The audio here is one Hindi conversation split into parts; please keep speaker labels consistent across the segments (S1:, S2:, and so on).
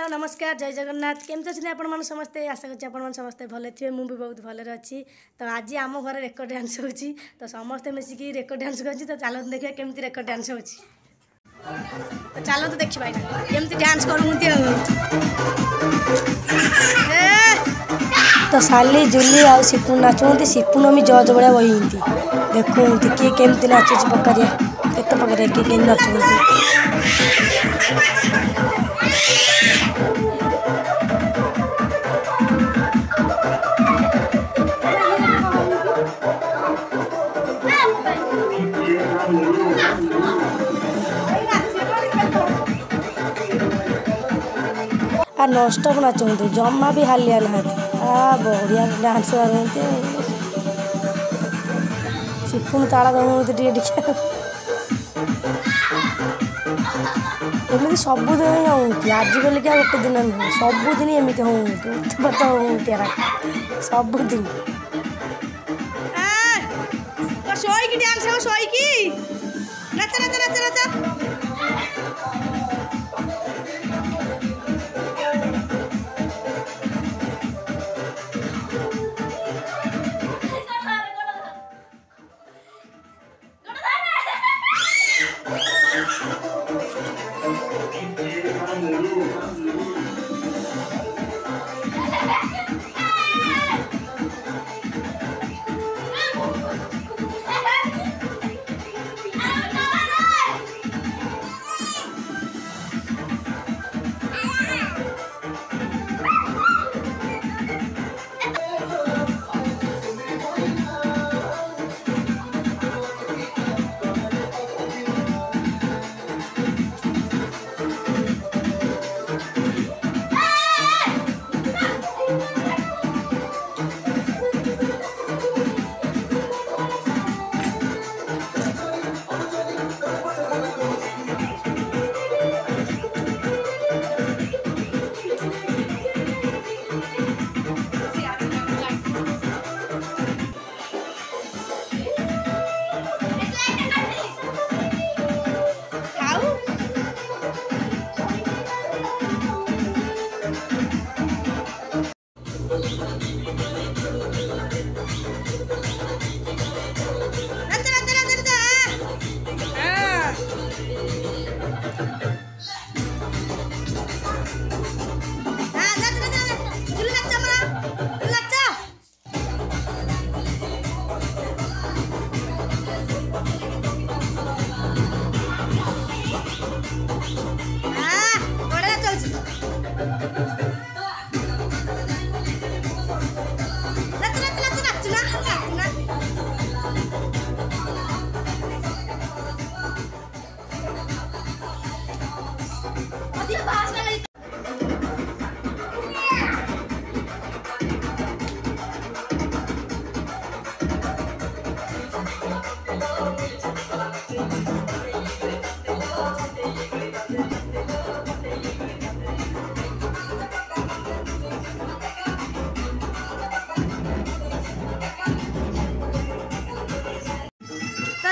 S1: हेलो नमस्कार जय जगन्नाथ केमती अच्छे आपण समस्ते आशा करते आपण समस्ते भले थे मुझे भी बहुत भले अच्छी तो आज आम घर रेकर्ड डांस हो तो समस्ते मिसिकी रेकर्ड डांस कर तो चलो देखिए केमती रेकर्ड डांस हो तो चलो तो देखिए भाई केमती डांस करूँ तो साली जुली आ सिपुन नाचुंती सिपुन भी जज भाया बही देखुंती किए केमती नाचुची पकारिया केत पकारिया किए के नाचुंती आ नॉनस्टॉप नाचुंती जमा भी हालिया ना बढ़िया डांस मारते सिपुन ताला दौड़ती टे एमती सबुदिन ही होती आजिकल क्या गोटे दिन नुह सबुदिन एमती होती उत्पात होती सबुदिन शोईकी डांस हो शोईकी नाच नाच नाच नाच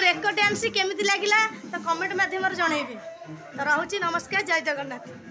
S1: रेकर्ड डांस केमिति लागिला तो कमेंट माध्यम जनइबे तो रहूची नमस्कार जय जगन्नाथ।